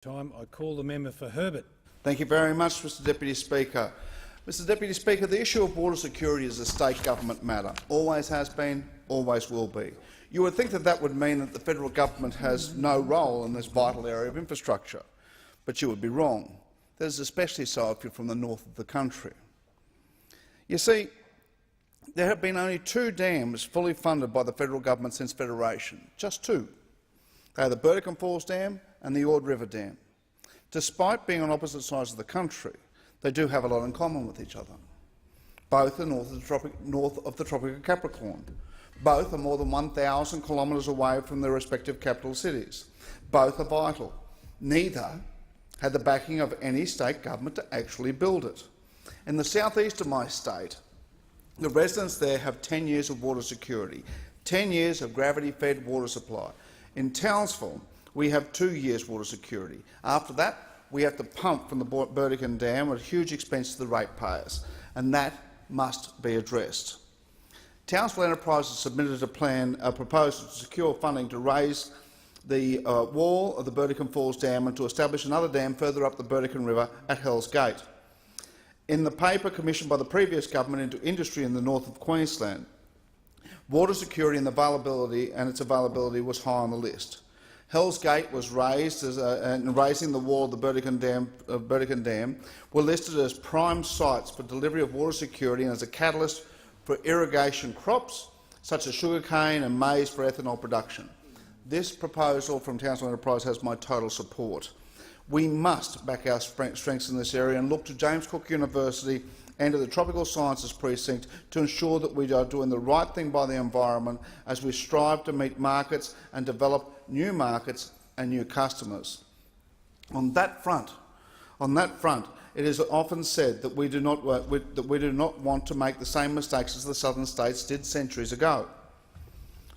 Time. I call the member for Herbert. Thank you very much, Mr Deputy Speaker. Mr Deputy Speaker, the issue of water security is a state government matter. Always has been, always will be. You would think that that would mean that the federal government has no role in this vital area of infrastructure, but you would be wrong. That is especially so if you're from the north of the country. You see, there have been only 2 dams fully funded by the federal government since Federation. Just 2. They are the Burdekin Falls Dam and the Ord River Dam. Despite being on opposite sides of the country, they do have a lot in common with each other. Both are north of the Tropic of Capricorn. Both are more than 1,000 kilometres away from their respective capital cities. Both are vital. Neither had the backing of any state government to actually build it. In the southeast of my state, the residents there have 10 years of water security, 10 years of gravity-fed water supply. In Townsville, we have 2 years water security. After that, we have to pump from the Burdekin Dam at huge expense to the ratepayers, and that must be addressed. Townsville Enterprises submitted a proposal to secure funding to raise the wall of the Burdekin Falls Dam and to establish another dam further up the Burdekin River at Hells Gate. In the paper commissioned by the previous government into industry in the north of Queensland, water security and its availability was high on the list. Hells Gate was raised and raising the wall of the Burdekin Dam were listed as prime sites for delivery of water security and as a catalyst for irrigation crops such as sugarcane and maize for ethanol production. This proposal from Townsville Enterprise has my total support. We must back our strengths in this area and look to James Cook University and to the Tropical Sciences Precinct to ensure that we are doing the right thing by the environment as we strive to meet markets and develop new markets and new customers. On that front, it is often said that we do not want to make the same mistakes as the southern states did centuries ago.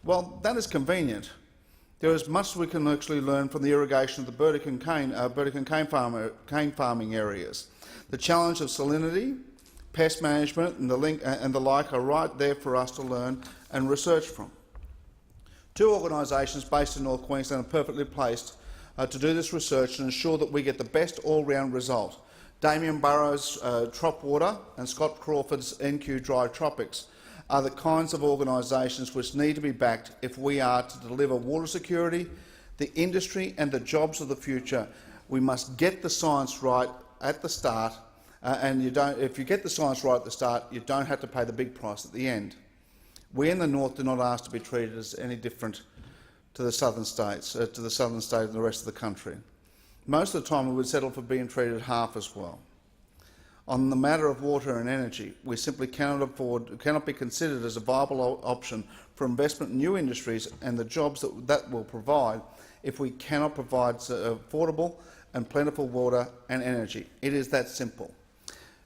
Well, that is convenient. There is much we can actually learn from the irrigation of the Burdekin cane farming areas. The challenge of salinity, pest management and the like are right there for us to learn and research from. 2 organisations based in North Queensland are perfectly placed to do this research and ensure that we get the best all-round result. Damien Burrows' Tropwater and Scott Crawford's NQ Dry Tropics are the kinds of organisations which need to be backed if we are to deliver water security, the industry and the jobs of the future. We must get the science right at the start, if you get the science right at the start, you don't have to pay the big price at the end. We in the north do not ask to be treated as any different to the southern states, to the southern state and the rest of the country. Most of the time we would settle for being treated half as well. On the matter of water and energy, we simply cannot be considered as a viable option for investment in new industries and the jobs that will provide if we cannot provide affordable and plentiful water and energy. It is that simple.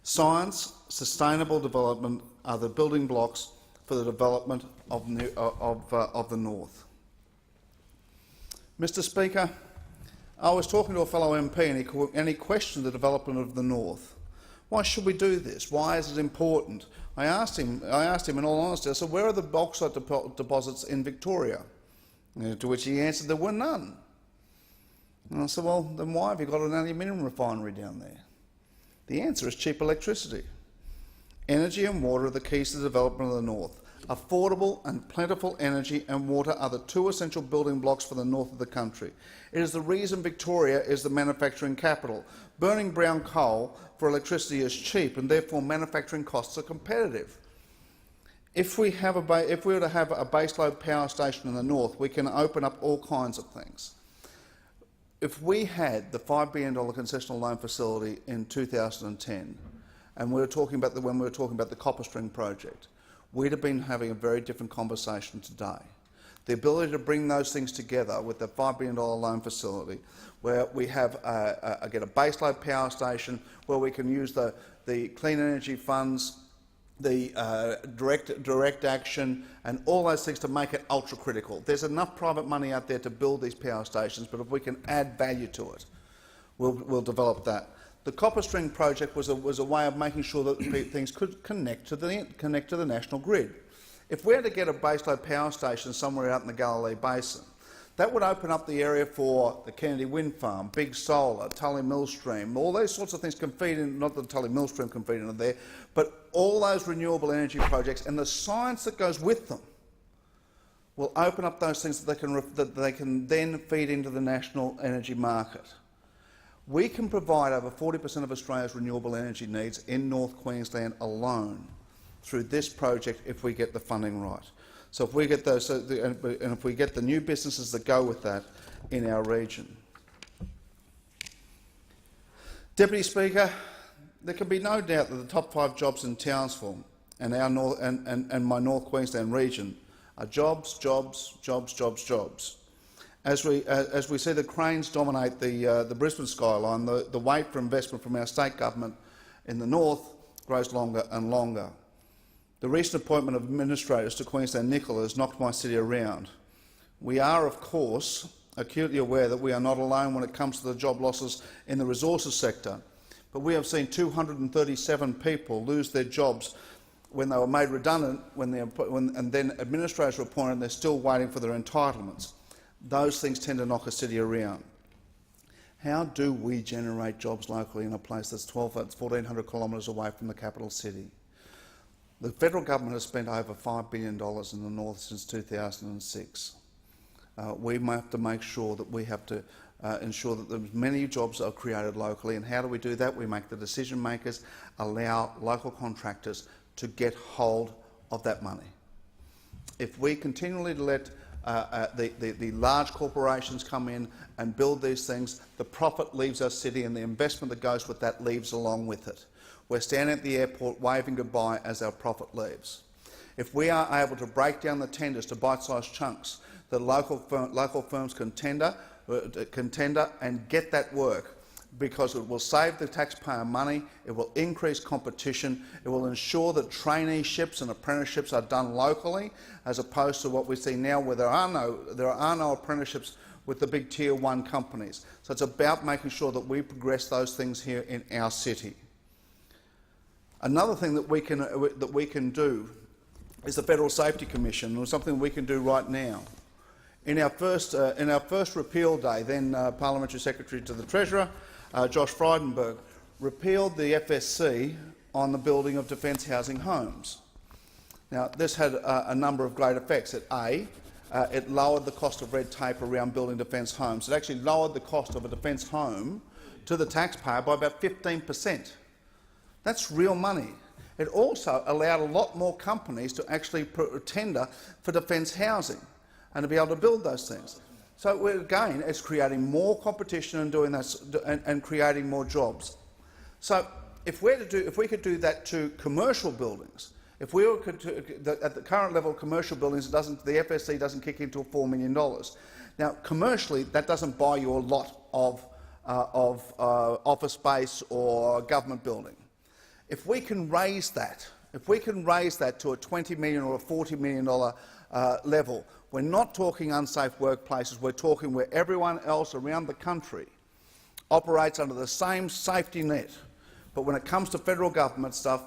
Science, sustainable development are the building blocks for the development of the north. Mr Speaker, I was talking to a fellow MP and he questioned the development of the north. Why should we do this? Why is it important? I asked him in all honesty, I said, where are the bauxite deposits in Victoria? To which he answered, there were none. And I said, well, then why have you got an aluminium refinery down there? The answer is cheap electricity. Energy and water are the keys to the development of the north. Affordable and plentiful energy and water are the 2 essential building blocks for the north of the country. It is the reason Victoria is the manufacturing capital. Burning brown coal for electricity is cheap and therefore manufacturing costs are competitive. If we were to have a baseload power station in the north, we can open up all kinds of things. If we had the $5 billion concessional loan facility in 2010, and when we were talking about the Copper String project, we'd have been having a very different conversation today. The ability to bring those things together with the $5 billion loan facility, where we have get a baseload power station, where we can use the clean energy funds, the direct action and all those things to make it ultra critical. There's enough private money out there to build these power stations, but if we can add value to it, we'll develop that. The Copper String project was a way of making sure that things could connect to the national grid. If we had to get a baseload power station somewhere out in the Galilee Basin, That would open up the area for the Kennedy Wind Farm, Big Solar, Tully Millstream, all those sorts of things can feed in, not that Tully Millstream can feed into there, but all those renewable energy projects and the science that goes with them will open up those things that they can then feed into the national energy market. We can provide over 40% of Australia's renewable energy needs in North Queensland alone through this project if we get the funding right. So if we get those, and if we get the new businesses that go with that in our region. Deputy Speaker, there can be no doubt that the top 5 jobs in Townsville and my North Queensland region are jobs, jobs, jobs, jobs, jobs. As we see the cranes dominate the Brisbane skyline, the wait for investment from our state government in the north grows longer and longer. The recent appointment of administrators to Queensland Nickel has knocked my city around. We are, of course, acutely aware that we are not alone when it comes to the job losses in the resources sector, but we have seen 237 people lose their jobs when they were made redundant, and then administrators were appointed and they're still waiting for their entitlements. Those things tend to knock a city around. How do we generate jobs locally in a place that's 1,400 kilometres away from the capital city? The federal government has spent over $5 billion in the north since 2006. We have to make sure that we have to ensure that as many jobs are created locally. And how do we do that? We make the decision makers allow local contractors to get hold of that money. If we continually let the large corporations come in and build these things, the profit leaves our city and the investment that goes with that leaves along with it. We're standing at the airport waving goodbye as our profit leaves. If we are able to break down the tenders to bite-sized chunks, that local firms can tender and get that work, because it will save the taxpayer money, it will increase competition, it will ensure that traineeships and apprenticeships are done locally, as opposed to what we see now where there are no apprenticeships with the big Tier 1 companies. So it's about making sure that we progress those things here in our city. Another thing that we can do is the Federal Safety Commission, or something we can do right now. In our first repeal day, then Parliamentary Secretary to the Treasurer, Josh Frydenberg, repealed the FSC on the building of defence housing homes. Now, this had a number of great effects. It lowered the cost of red tape around building defence homes. It actually lowered the cost of a defence home to the taxpayer by about 15%. That's real money. It also allowed a lot more companies to actually tender for defence housing and to be able to build those things. So again, it's creating more competition and doing that and creating more jobs. So if we could do that to commercial buildings, at the current level of commercial buildings, the FSC doesn't kick into $4 million. Now, commercially, that doesn't buy you a lot of office space or government building. If we can raise that, to a $20 million or a $40 million level, we're not talking unsafe workplaces, we're talking where everyone else around the country operates under the same safety net. But when it comes to federal government stuff,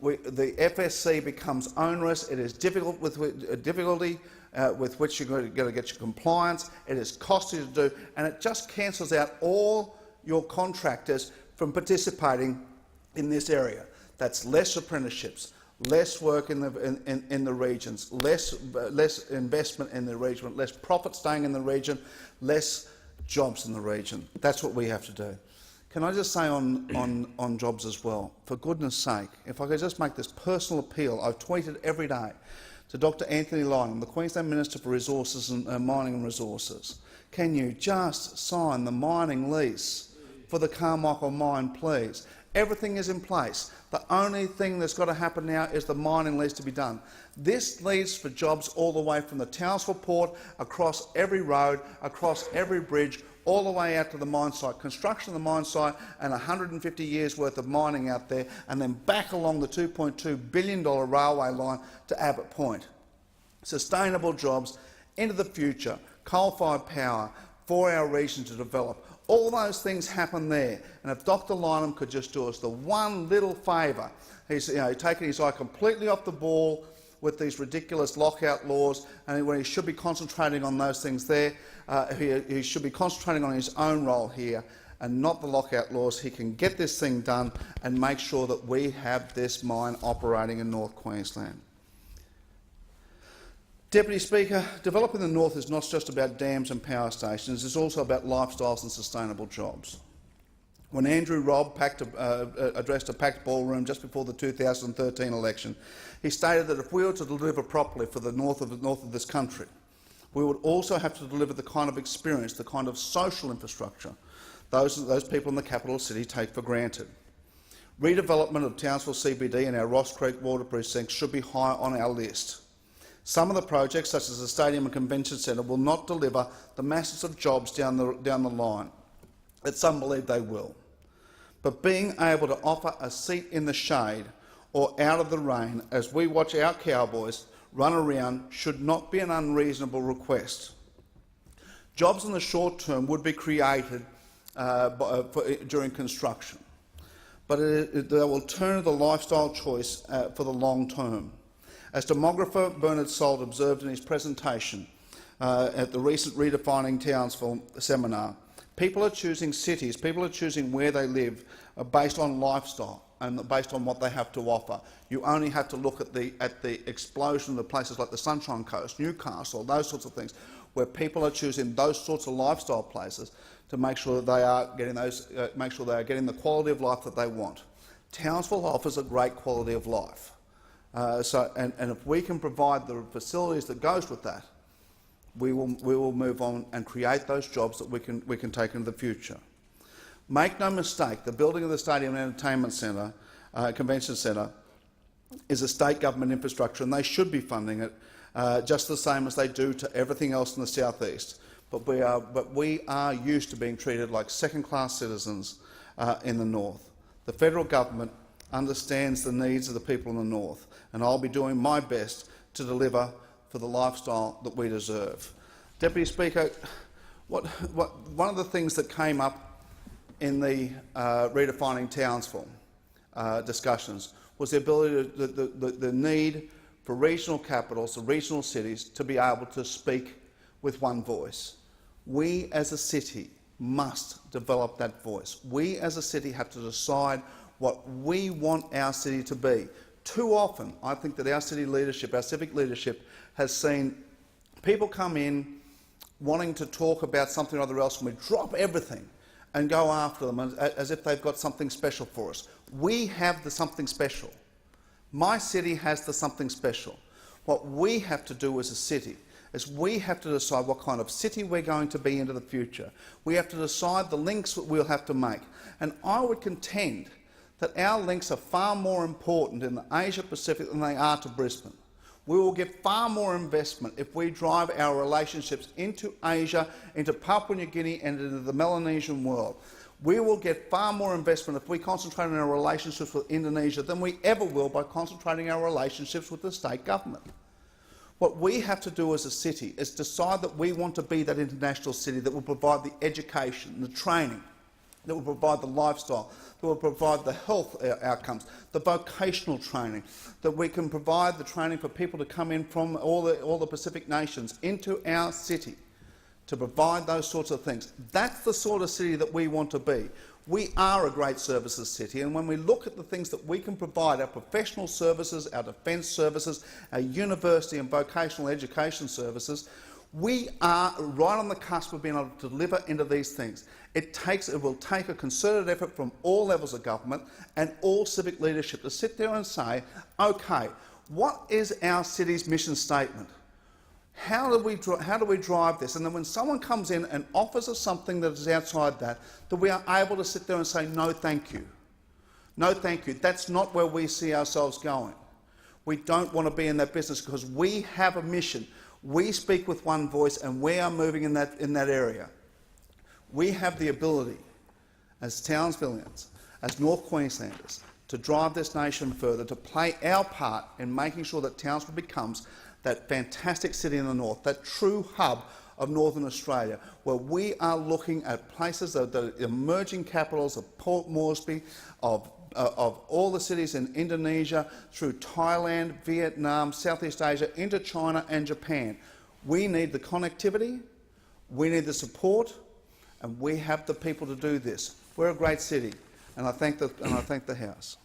the FSC becomes onerous. It is difficult with which you're going to get your compliance. It is costly to do, and it just cancels out all your contractors from participating in this area. That's less apprenticeships, less work in the regions, less investment in the region, less profit staying in the region, less jobs in the region. That's what we have to do. Can I just say on jobs as well, for goodness sake, if I could just make this personal appeal, I've tweeted every day to Dr Anthony Lynham, the Queensland Minister for Resources and Mining and Resources. Can you just sign the mining lease for the Carmichael mine, please? Everything is in place. The only thing that's got to happen now is the mining lease to be done. This leads for jobs all the way from the Townsville port, across every road, across every bridge, all the way out to the mine site, construction of the mine site and 150 years worth of mining out there, and then back along the $2.2 billion railway line to Abbott Point. Sustainable jobs into the future, coal-fired power for our region to develop. All those things happen there, and if Dr Lynham could just do us the one little favour, he's taken his eye completely off the ball with these ridiculous lockout laws, and when he should be concentrating on those things there, he should be concentrating on his own role here and not the lockout laws. He can get this thing done and make sure that we have this mine operating in North Queensland. Deputy Speaker, developing the North is not just about dams and power stations, it's also about lifestyles and sustainable jobs. When Andrew Robb addressed a packed ballroom just before the 2013 election, he stated that if we were to deliver properly for the north of this country, we would also have to deliver the kind of experience, the kind of social infrastructure those people in the capital city take for granted. Redevelopment of Townsville CBD and our Ross Creek water precincts should be high on our list. Some of the projects, such as the Stadium and Convention Centre, will not deliver the masses of jobs down the line that some believe they will. But being able to offer a seat in the shade or out of the rain as we watch our Cowboys run around should not be an unreasonable request. Jobs in the short term would be created during construction, but they will turn to the lifestyle choice for the long term. As demographer Bernard Salt observed in his presentation at the recent Redefining Townsville seminar, people are choosing cities, people are choosing where they live based on lifestyle and based on what they have to offer. You only have to look at the explosion of places like the Sunshine Coast, Newcastle, those sorts of things, where people are choosing those sorts of lifestyle places to make sure that they are getting getting the quality of life that they want. Townsville offers a great quality of life. And if we can provide the facilities that goes with that, we will move on and create those jobs that we can take into the future. Make no mistake, the building of the Stadium and Entertainment Centre, Convention Centre, is a state government infrastructure, and they should be funding it just the same as they do to everything else in the southeast. But we are used to being treated like second-class citizens in the north. The federal government understands the needs of the people in the north, and I'll be doing my best to deliver for the lifestyle that we deserve. Deputy Speaker, one of the things that came up in the Redefining Townsville discussions was the ability, the need for regional capitals, the regional cities, to be able to speak with one voice. We as a city must develop that voice. We as a city have to decide what we want our city to be. Too often, I think that our city leadership, our civic leadership, has seen people come in wanting to talk about something or other else, and we drop everything and go after them as if they've got something special for us. We have the something special. My city has the something special. What we have to do as a city is we have to decide what kind of city we're going to be into the future. We have to decide the links that we'll have to make. And I would contend that our links are far more important in the Asia Pacific than they are to Brisbane. We will get far more investment if we drive our relationships into Asia, into Papua New Guinea and into the Melanesian world. We will get far more investment if we concentrate on our relationships with Indonesia than we ever will by concentrating our relationships with the state government. What we have to do as a city is decide that we want to be that international city that will provide the education, the training, that will provide the lifestyle, that will provide the health outcomes, the vocational training, that we can provide the training for people to come in from all the Pacific nations into our city to provide those sorts of things. That's the sort of city that we want to be. We are a great services city, and when we look at the things that we can provide, our professional services, our defence services, our university and vocational education services, we are right on the cusp of being able to deliver into these things. It will take a concerted effort from all levels of government and all civic leadership to sit there and say, OK, what is our city's mission statement? How do we drive this? And then when someone comes in and offers us something that is outside that we are able to sit there and say, no, thank you. No, thank you. That's not where we see ourselves going. We don't want to be in that business because we have a mission. We speak with one voice and we are moving in that area. We have the ability as Townsvillians, as North Queenslanders, to drive this nation further, to play our part in making sure that Townsville becomes that fantastic city in the north, that true hub of Northern Australia, where we are looking at places, the emerging capitals of Port Moresby, of all the cities in Indonesia, through Thailand, Vietnam, Southeast Asia, into China and Japan. We need the connectivity, we need the support, and we have the people to do this. We're a great city, and I thank the House.